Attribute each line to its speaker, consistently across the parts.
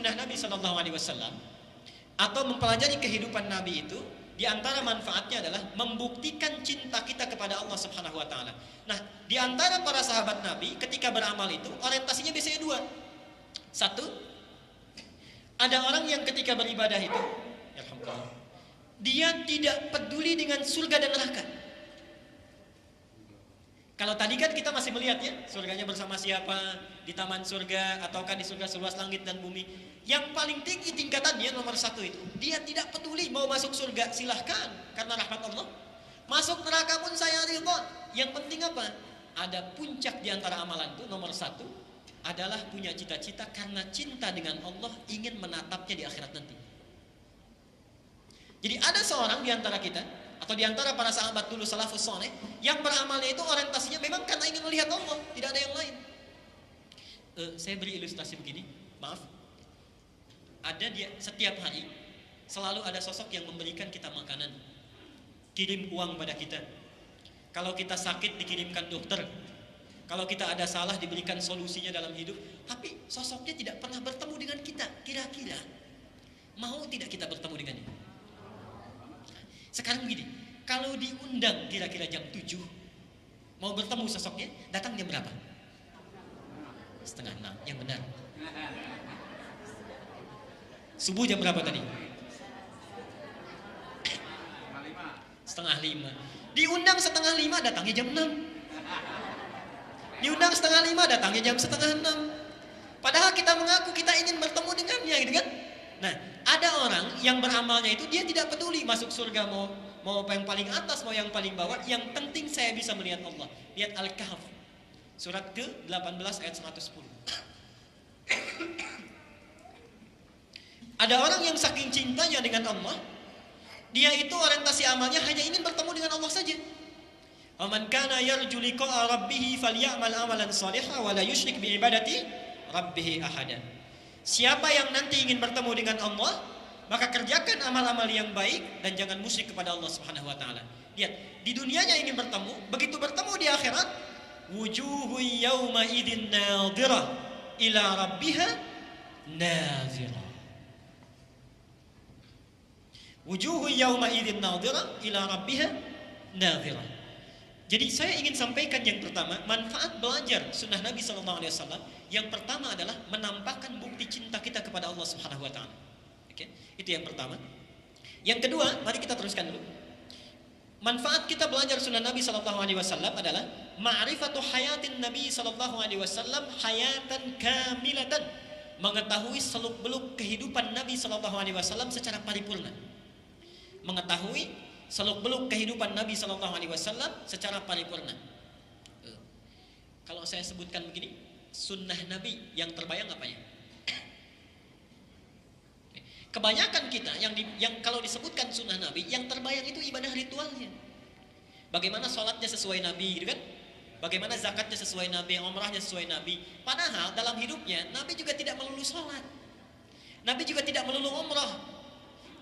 Speaker 1: sunnah Nabi SAW atau mempelajari kehidupan Nabi itu, di antara manfaatnya adalah membuktikan cinta kita kepada Allah Subhanahu wa taala. Nah, di antara para sahabat Nabi ketika beramal itu orientasinya biasanya dua. Satu, ada orang yang ketika beribadah itu, alhamdulillah, dia tidak peduli dengan surga dan neraka. Kalau tadi kan kita masih melihat ya, surganya bersama siapa, di taman surga, ataukah di surga seluas langit dan bumi. Yang paling tinggi tingkatannya nomor satu itu, dia tidak peduli mau masuk surga, silahkan, karena rahmat Allah. Masuk neraka pun saya ridho. Yang penting apa? Ada puncak di antara amalan itu, nomor satu adalah punya cita-cita karena cinta dengan Allah, ingin menatapnya di akhirat nanti. Jadi ada seorang di antara kita, atau di antara para sahabat dulu salafus saleh, yang beramalnya itu orientasinya memang karena ingin melihat Allah, tidak ada yang lain. Saya beri ilustrasi begini, maaf. Ada dia setiap hari selalu ada sosok yang memberikan kita makanan, kirim uang pada kita. Kalau kita sakit dikirimkan dokter, kalau kita ada salah diberikan solusinya dalam hidup. Tapi sosoknya tidak pernah bertemu dengan kita. Kira-kira mau tidak kita bertemu dengannya? Sekarang begini, kalau diundang kira-kira jam 7 mau bertemu sosoknya, datang jam berapa? 5:30, yang benar. Subuh jam berapa tadi? 4:30. Diundang 4:30, datangnya jam 6. Diundang 4:30, datangnya jam 5:30. Padahal kita mengaku kita ingin bertemu dengannya, gitu kan? Nah, ada orang yang beramalnya itu dia tidak peduli masuk surga mau yang paling atas, mau yang paling bawah. Yang penting saya bisa melihat Allah. Lihat Al-Kahf, surat ke-18 ayat 110. Ada orang yang saking cintanya dengan Allah, dia itu orientasi amalnya hanya ingin bertemu dengan Allah saja. Waman kana yarju liqa'a rabbih falyamal amalan shalihan wa la yusyrik bi ibadati rabbih ahada. Siapa yang nanti ingin bertemu dengan Allah, maka kerjakan amal-amal yang baik dan jangan musyrik kepada Allah Subhanahu wa taala. Lihat, di dunianya ingin bertemu, begitu bertemu di akhirat, wujuhu yauma idzin nadhirah ila rabbiha nadhirah. Wujuhu yauma idzin nadhirah ila rabbiha nadhirah. Jadi saya ingin sampaikan yang pertama, manfaat belajar sunnah Nabi SAW. Yang pertama adalah menampakkan bukti cinta kita kepada Allah Subhanahu wa taala. Oke, itu yang pertama. Yang kedua, mari kita teruskan dulu. Manfaat kita belajar sunnah Nabi SAW adalah ma'rifatu hayatin Nabi SAW hayatan kamilatan, mengetahui seluk-beluk kehidupan Nabi SAW secara paripurna. Mengetahui seluk-beluk kehidupan Nabi SAW secara paripurna. Kalau saya sebutkan begini, sunnah Nabi yang terbayang apa ya? Kebanyakan kita yang kalau disebutkan sunnah Nabi, yang terbayang itu ibadah ritualnya. Bagaimana sholatnya sesuai Nabi, gitu kan? Bagaimana zakatnya sesuai Nabi, umrahnya sesuai Nabi. Padahal dalam hidupnya Nabi juga tidak melulu sholat, Nabi juga tidak melulu umrah,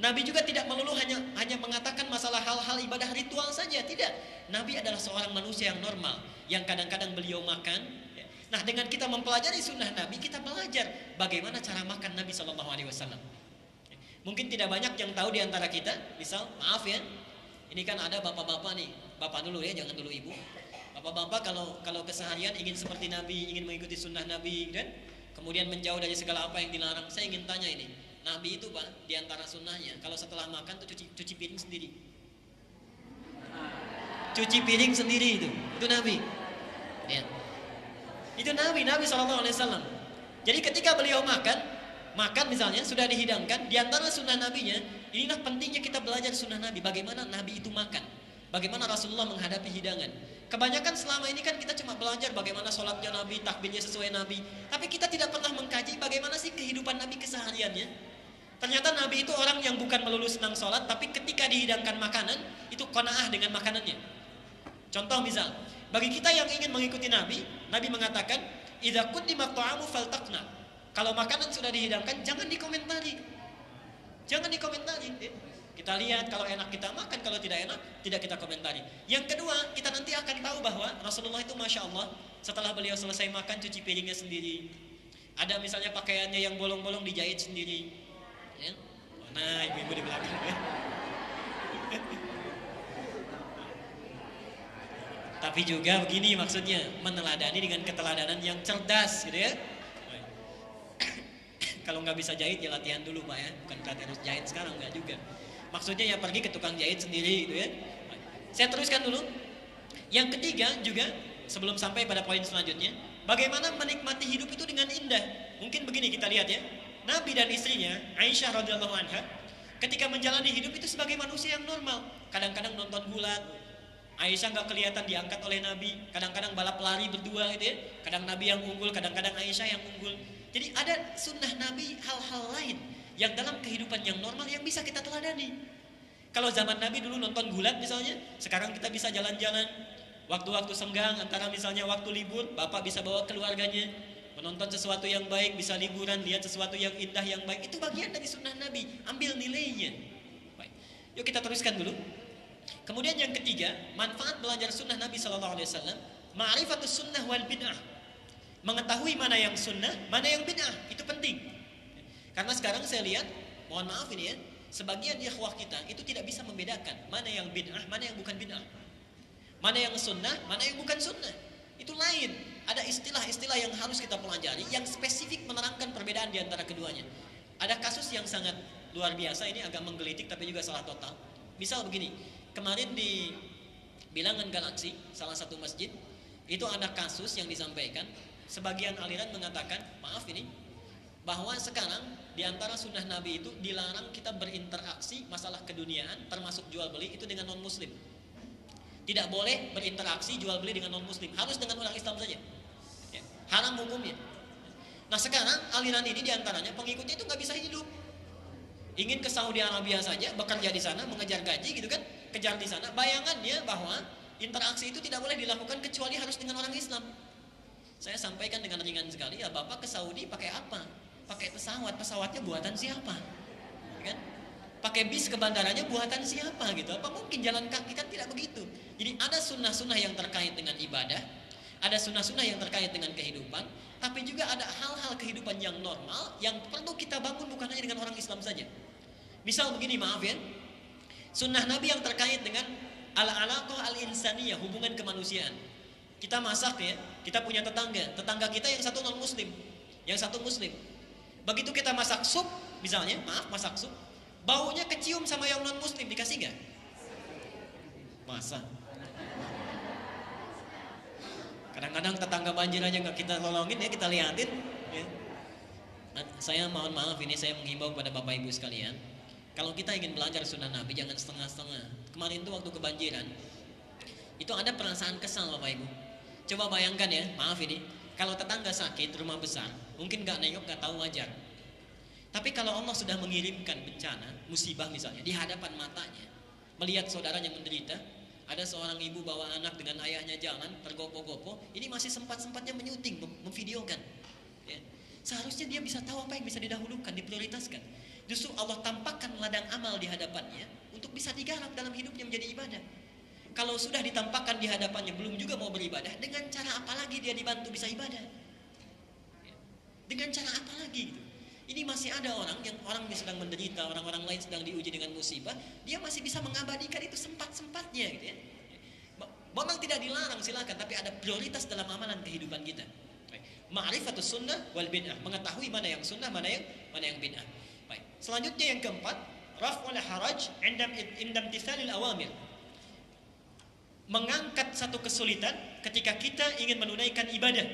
Speaker 1: Nabi juga tidak melulu hanya mengatakan masalah hal-hal ibadah ritual saja. Tidak, Nabi adalah seorang manusia yang normal, yang kadang-kadang beliau makan. Nah, dengan kita mempelajari sunnah Nabi, kita belajar bagaimana cara makan Nabi SAW. Mungkin tidak banyak yang tahu di antara kita. Misal, maaf ya, ini kan ada bapak-bapak nih, bapak dulu ya, jangan dulu ibu. Bapak-bapak kalau keseharian ingin seperti Nabi, ingin mengikuti sunnah Nabi, dan kemudian menjauh dari segala apa yang dilarang. Saya ingin tanya ini, Nabi itu Pak, di antara sunnahnya, kalau setelah makan tuh cuci piring sendiri. Cuci piring sendiri itu Nabi. Ya. Itu Nabi SAW. Jadi ketika beliau makan misalnya sudah dihidangkan, di antara sunnah Nabinya, inilah pentingnya kita belajar sunnah Nabi. Bagaimana Nabi itu makan, bagaimana Rasulullah menghadapi hidangan. Kebanyakan selama ini kan kita cuma belajar bagaimana sholatnya Nabi, takbirnya sesuai Nabi, tapi kita tidak pernah mengkaji bagaimana sih kehidupan Nabi kesehariannya. Ternyata Nabi itu orang yang bukan melulu senang sholat, tapi ketika dihidangkan makanan, itu qanaah dengan makanannya. Contoh misal, bagi kita yang ingin mengikuti Nabi, Nabi mengatakan, idza quddimat ta'amu faltaqna. Kalau makanan sudah dihidangkan, jangan dikomentari. Jangan dikomentari. Kita lihat, kalau enak kita makan, kalau tidak enak, tidak kita komentari. Yang kedua, kita nanti akan tahu bahwa Rasulullah itu Masya Allah, setelah beliau selesai makan, cuci piringnya sendiri. Ada misalnya pakaiannya yang bolong-bolong dijahit sendiri. Ya. Nah, ibu-ibu di belakang. Ya. Tapi juga begini maksudnya, meneladani dengan keteladanan yang cerdas gitu ya. Kalau nggak bisa jahit ya latihan dulu Pak ya, bukan berarti harus jahit sekarang, nggak juga. Maksudnya ya pergi ke tukang jahit sendiri gitu ya. Saya teruskan dulu. Yang ketiga juga sebelum sampai pada poin selanjutnya, bagaimana menikmati hidup itu dengan indah. Mungkin begini kita lihat ya, Nabi dan istrinya Aisyah radhiyallahu anha ketika menjalani hidup itu sebagai manusia yang normal. Kadang-kadang nonton bulan, Aisyah nggak kelihatan diangkat oleh Nabi. Kadang-kadang balap lari berdua gitu ya. Kadang Nabi yang unggul, kadang-kadang Aisyah yang unggul. Jadi ada sunnah Nabi, hal-hal lain yang dalam kehidupan yang normal yang bisa kita teladani. Kalau zaman Nabi dulu nonton gulat misalnya, sekarang kita bisa jalan-jalan. Waktu-waktu senggang antara misalnya waktu libur, bapak bisa bawa keluarganya menonton sesuatu yang baik, bisa liburan, lihat sesuatu yang indah yang baik. Itu bagian dari sunnah Nabi, ambil nilainya. Baik. Yuk kita teruskan dulu. Kemudian yang ketiga, manfaat belajar sunnah Nabi SAW, ma'rifatus sunnah wal bid'ah. Mengetahui mana yang sunnah, mana yang bid'ah, itu penting. Karena sekarang saya lihat, mohon maaf ini ya, sebagian ikhwah kita itu tidak bisa membedakan mana yang bid'ah, mana yang bukan bid'ah. Mana yang sunnah, mana yang bukan sunnah. Itu lain. Ada istilah-istilah yang harus kita pelajari yang spesifik menerangkan perbedaan di antara keduanya. Ada kasus yang sangat luar biasa, ini agak menggelitik tapi juga salah total. Misal begini, kemarin di Bilangan Galaksi, salah satu masjid, itu ada kasus yang disampaikan. Sebagian aliran mengatakan, maaf ini, bahwa sekarang di antara sunnah Nabi itu dilarang kita berinteraksi masalah keduniaan, termasuk jual beli itu dengan non muslim. Tidak boleh berinteraksi jual beli dengan non muslim, harus dengan orang Islam saja. Ya, haram hukumnya. Nah sekarang aliran ini diantaranya pengikutnya itu nggak bisa hidup. Ingin ke Saudi Arabia saja, bekerja di sana, mengejar gaji gitu kan, kejar di sana. Bayangannya bahwa interaksi itu tidak boleh dilakukan kecuali harus dengan orang Islam. Saya sampaikan dengan ringan sekali, ya Bapak ke Saudi pakai apa? Pakai pesawat, pesawatnya buatan siapa? Ya kan? Pakai bis ke bandaranya buatan siapa gitu? Apa mungkin jalan kaki? Kan tidak begitu. Jadi ada sunnah-sunnah yang terkait dengan ibadah, ada sunnah-sunnah yang terkait dengan kehidupan, tapi juga ada hal-hal kehidupan yang normal yang perlu kita bangun bukan hanya dengan orang Islam saja. Misal begini, maaf ya, sunnah Nabi yang terkait dengan al-alaqah al-insaniyah, hubungan kemanusiaan. Kita masak ya, kita punya tetangga kita yang satu non muslim, yang satu muslim. Begitu kita masak sup, misalnya, maaf masak sup, baunya kecium sama yang non muslim, dikasih gak? Masa? Kadang-kadang tetangga banjir aja nggak kita tolongin ya, kita liatin ya. Nah, saya mohon maaf ini saya menghimbau kepada Bapak Ibu sekalian, kalau kita ingin belajar sunnah Nabi jangan setengah-setengah. Kemarin tuh waktu kebanjiran itu ada perasaan kesal Bapak Ibu. Coba bayangkan ya, maaf ini, kalau tetangga sakit rumah besar, mungkin nggak nengok, nggak tahu wajar. Tapi kalau Allah sudah mengirimkan bencana, musibah misalnya di hadapan matanya, melihat saudaranya menderita, ada seorang ibu bawa anak dengan ayahnya jalan tergopoh-gopoh, ini masih sempat-sempatnya menyuting, memvideokan. Ya. Seharusnya dia bisa tahu apa yang bisa didahulukan, diprioritaskan. Justru Allah tampakkan ladang amal di hadapannya untuk bisa digarap dalam hidupnya menjadi ibadah. Kalau sudah ditampakkan di hadapannya belum juga mau beribadah, dengan cara apa lagi dia dibantu bisa ibadah? Ya. Dengan cara apa lagi gitu? Ini masih ada orang yang sedang menderita, orang-orang lain sedang diuji dengan musibah, dia masih bisa mengabadikan itu sempat-sempatnya gitu ya. Memang tidak dilarang silakan, tapi ada prioritas dalam amalan kehidupan kita. Ma'rifatus sunnah wal bid'ah, mengetahui mana yang sunnah, mana yang bid'ah. Baik. Selanjutnya yang keempat, raf'ul haraj indam imtithalil awamir. Mengangkat satu kesulitan ketika kita ingin menunaikan ibadah.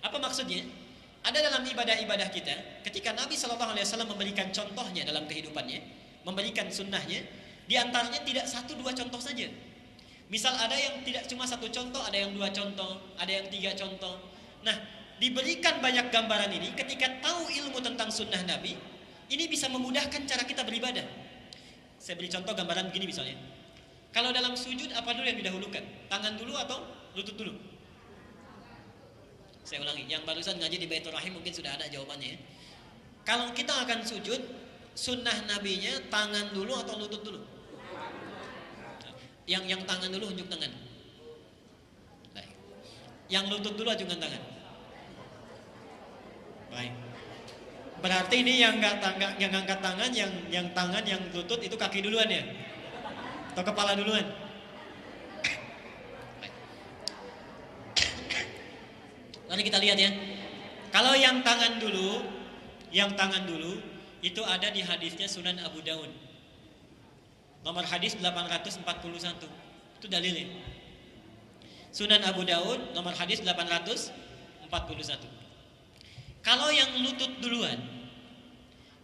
Speaker 1: Apa maksudnya? Ada dalam ibadah-ibadah kita, ketika Nabi SAW memberikan contohnya dalam kehidupannya, memberikan sunnahnya, di antaranya tidak satu dua contoh saja. Misal ada yang tidak cuma satu contoh, ada yang dua contoh, ada yang tiga contoh. Nah, diberikan banyak gambaran ini, ketika tahu ilmu tentang sunnah Nabi, ini bisa memudahkan cara kita beribadah. Saya beri contoh gambaran begini misalnya. Kalau dalam sujud apa dulu yang didahulukan? Tangan dulu atau lutut dulu? Saya ulangi, yang barusan ngaji di Baitur Rahim mungkin sudah ada jawabannya ya. Kalau kita akan sujud, sunnah nabinya tangan dulu atau lutut dulu? Yang tangan dulu unjuk tangan. Baik. Yang lutut dulu ajungkan tangan. Baik. Berarti ini yang yang angkat tangan, yang tangan, yang lutut itu kaki duluan ya? Atau kepala duluan? Mari kita lihat ya. Kalau yang tangan dulu itu ada di hadisnya Sunan Abu Daud. Nomor hadis 841. Itu dalilnya. Sunan Abu Daud nomor hadis 841. Kalau yang lutut duluan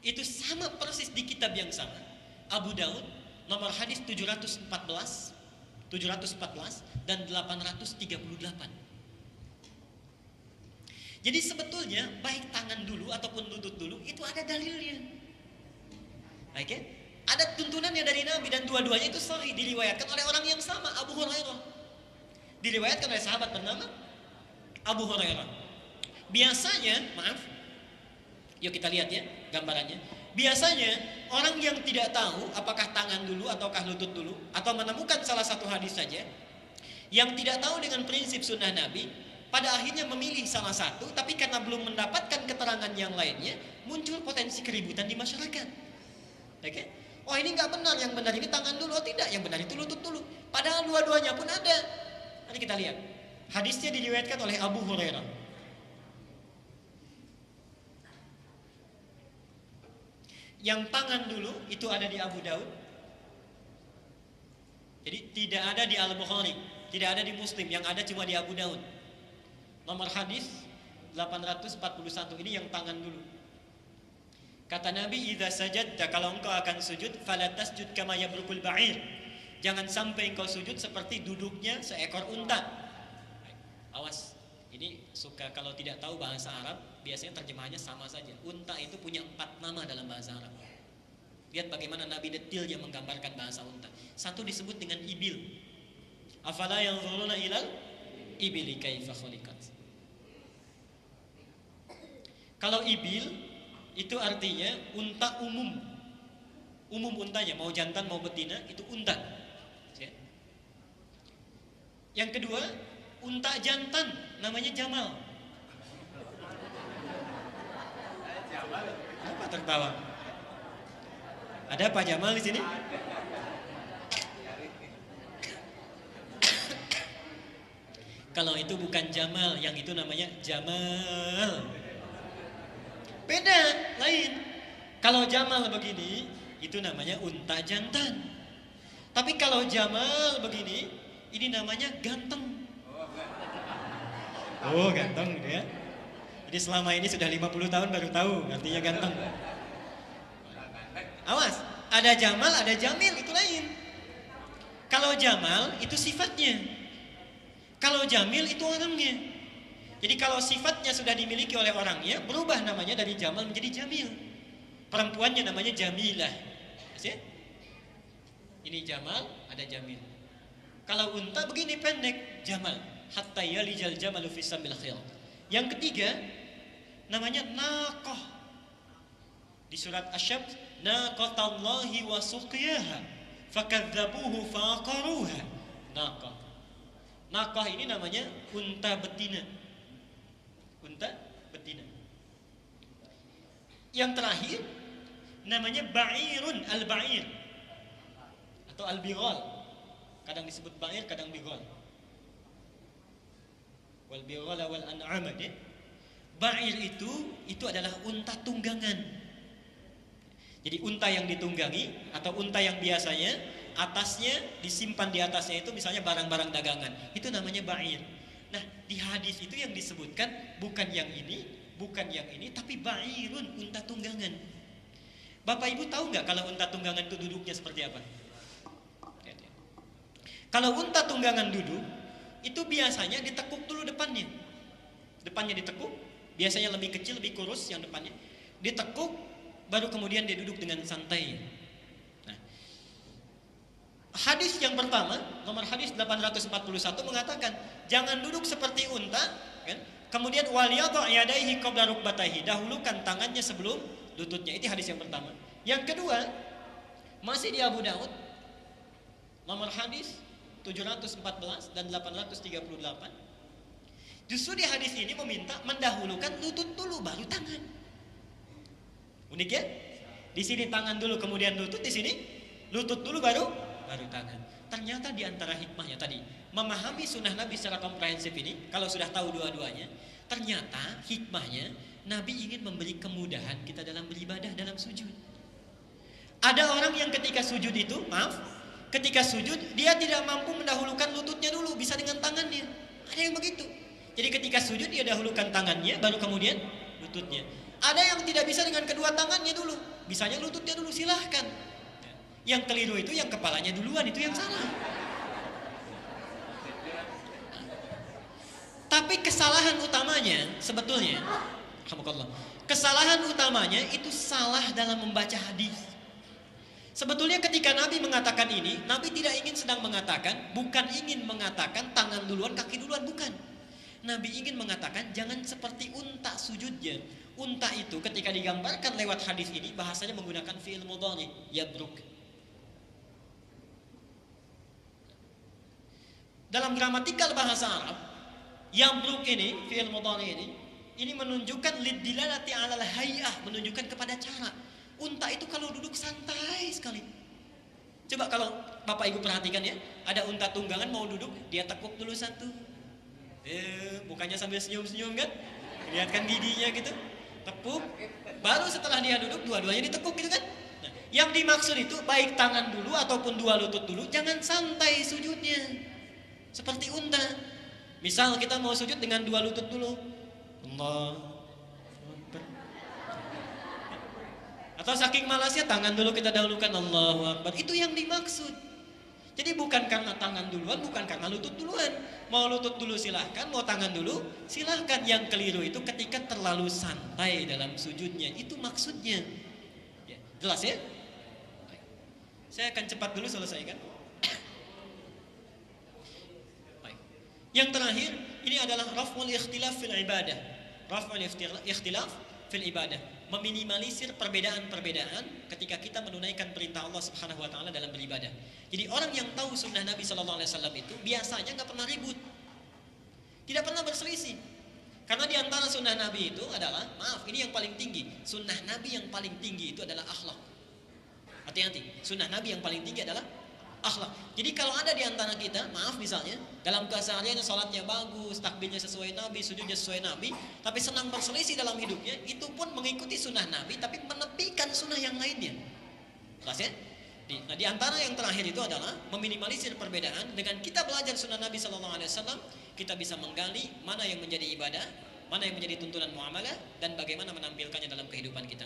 Speaker 1: itu sama persis di kitab yang sama. Abu Daud nomor hadis 714 dan 838. Jadi sebetulnya baik tangan dulu ataupun lutut dulu itu ada dalilnya. Baik ya? Ada tuntunannya dari Nabi dan dua-duanya itu sahih, diriwayatkan oleh orang yang sama, Abu Hurairah. Diriwayatkan oleh sahabat bernama Abu Hurairah. Biasanya, maaf, yuk kita lihat ya gambarannya. Biasanya orang yang tidak tahu apakah tangan dulu ataukah lutut dulu, atau menemukan salah satu hadis saja, yang tidak tahu dengan prinsip sunnah Nabi, pada akhirnya memilih salah satu, tapi karena belum mendapatkan keterangan yang lainnya, muncul potensi keributan di masyarakat. Oke? Oh ini nggak benar, yang benar ini tangan dulu, oh tidak, yang benar itu lutut dulu. Padahal dua-duanya pun ada. Nanti kita lihat. Hadisnya diriwayatkan oleh Abu Hurairah. Yang tangan dulu itu ada di Abu Daud. Jadi tidak ada di Al-Bukhari, tidak ada di Muslim, yang ada cuma di Abu Daud. Nomor hadis 841 ini yang tangan dulu. Kata Nabi, "Idza sajadta, kalau engkau akan sujud, fala tasjud kama yabrukul ba'ir." Jangan sampai engkau sujud seperti duduknya seekor unta. Awas, ini suka kalau tidak tahu bahasa Arab, biasanya terjemahannya sama saja. Unta itu punya 4 nama dalam bahasa Arab. Lihat bagaimana Nabi detailnya menggambarkan bahasa unta. Satu disebut dengan ibil. Afala yanzuruna ilal ibili kaifa khuliqat. Kalau ibil itu artinya unta umum. Umum untanya, mau jantan mau betina itu unta. Yang kedua, unta jantan namanya Jamal. Apa tertawa? Ada Pak Jamal di sini? Kalau itu bukan Jamal, yang itu namanya Jamal. Beda, lain. Kalau Jamal begini, itu namanya unta jantan. Tapi kalau Jamal begini, ini namanya ganteng. Oh, ganteng gitu ya. Jadi selama ini sudah 50 tahun baru tahu artinya ganteng. Awas, ada Jamal, ada Jamil, itu lain. Kalau Jamal itu sifatnya. Kalau Jamil itu orangnya. Jadi kalau sifatnya sudah dimiliki oleh orangnya, berubah namanya dari Jamal menjadi Jamil. Perempuannya namanya Jamilah. Ini Jamal, ada Jamil. Kalau unta begini pendek, Jamal. Hatta yalijal jamalu fi sambil khil. Yang ketiga, namanya Naqah. Di surat Asy-Syams, Naqatallahi wa suqiyaha fakadzabuhu faqaruha. Naqah. Naqah ini namanya unta betina. Unta betina. Yang terakhir namanya ba'irun, al-ba'ir atau al-bighal. Kadang disebut ba'ir, kadang bighal. Wal bighala wal an'am. Ba'ir itu adalah unta tunggangan. Jadi unta yang ditunggangi atau unta yang biasanya atasnya disimpan di atasnya itu misalnya barang-barang dagangan. Itu namanya ba'ir. Nah, di hadis itu yang disebutkan bukan yang ini, tapi ba'irun, unta tunggangan. Bapak Ibu tahu nggak kalau unta tunggangan itu duduknya seperti apa? Kalau unta tunggangan duduk, itu biasanya ditekuk dulu depannya. Depannya ditekuk, biasanya lebih kecil, lebih kurus yang depannya. Ditekuk, baru kemudian dia duduk dengan santai. Nah, hadis yang pertama, nomor hadis 841 mengatakan, jangan duduk seperti unta, kan? Kemudian waliyadha yadaihi qabla rukbatayhi, dahulukan tangannya sebelum lututnya. Itu hadis yang pertama. Yang kedua, masih di Abu Daud, nomor hadis 714 dan 838. Justru di hadis ini meminta mendahulukan lutut dulu baru tangan. Unik ya? Di sini tangan dulu kemudian lutut, di sini lutut dulu baru tangan. Ternyata di antara hikmahnya tadi, memahami sunnah Nabi secara komprehensif ini, kalau sudah tahu dua-duanya, ternyata hikmahnya Nabi ingin memberi kemudahan kita dalam beribadah, dalam sujud. Ada orang yang ketika sujud itu, ketika sujud dia tidak mampu mendahulukan lututnya dulu, bisa dengan tangannya. Ada yang begitu. Jadi ketika sujud dia dahulukan tangannya, baru kemudian lututnya. Ada yang tidak bisa dengan kedua tangannya dulu, bisanya lututnya dulu, silahkan. Yang keliru itu yang kepalanya duluan, itu yang salah. Tapi kesalahan utamanya sebetulnya, kesalahan utamanya itu salah dalam membaca hadis. Sebetulnya ketika Nabi mengatakan ini, Nabi tidak ingin sedang mengatakan, bukan ingin mengatakan tangan duluan, kaki duluan, bukan. Nabi ingin mengatakan jangan seperti unta sujudnya. Unta itu ketika digambarkan lewat hadis ini bahasanya menggunakan fi'il mudhari, yabruk. Dalam gramatikal bahasa Arab, yabruk ini, fi'il mudhari ini menunjukkan lidilalati 'alal hay'ah, menunjukkan kepada cara. Unta itu kalau duduk santai sekali. Coba kalau Bapak Ibu perhatikan ya, ada unta tunggangan mau duduk, dia tekuk dulu satu. Bukannya sambil senyum-senyum kan? Lihatkan giginya gitu, tepuk. Baru setelah dia duduk, dua-duanya ditekuk gitu kan? Nah, yang dimaksud itu baik tangan dulu ataupun dua lutut dulu, jangan santai sujudnya. Seperti unta. Misal kita mau sujud dengan dua lutut dulu. Allah. Atau saking malasnya tangan dulu kita dahulukan, Allahu Akbar. Itu yang dimaksud. Jadi bukan karena tangan duluan, bukan karena lutut duluan. Mau lutut dulu silahkan, mau tangan dulu silahkan. Yang keliru itu ketika terlalu santai dalam sujudnya. Itu maksudnya. Ya, jelas ya? Baik. Saya akan cepat dulu selesaikan. Baik. Yang terakhir, ini adalah raf'ul ikhtilaf fil ibadah. Raf'ul ikhtilaf fil ibadah. Meminimalisir perbedaan-perbedaan ketika kita menunaikan perintah Allah Subhanahu wa taala dalam beribadah. Jadi orang yang tahu sunnah Nabi sallallahu alaihi wasallam itu biasanya enggak pernah ribut. Tidak pernah berselisih. Karena di antara sunnah Nabi itu adalah, ini yang paling tinggi. Sunnah Nabi yang paling tinggi itu adalah akhlak. Hati-hati, sunnah Nabi yang paling tinggi adalah akhlak. Jadi kalau ada di antara kita, misalnya dalam kesehariannya sholatnya bagus, takbirnya sesuai Nabi, sujudnya sesuai Nabi, tapi senang berselisih dalam hidupnya, itu pun mengikuti sunnah Nabi, tapi menepikan sunnah yang lainnya. Jelas ya? Nah, di antara yang terakhir itu adalah meminimalisir perbedaan. Dengan kita belajar sunnah Nabi SAW, kita bisa menggali mana yang menjadi ibadah, mana yang menjadi tuntunan muamalah, dan bagaimana menampilkannya dalam kehidupan kita.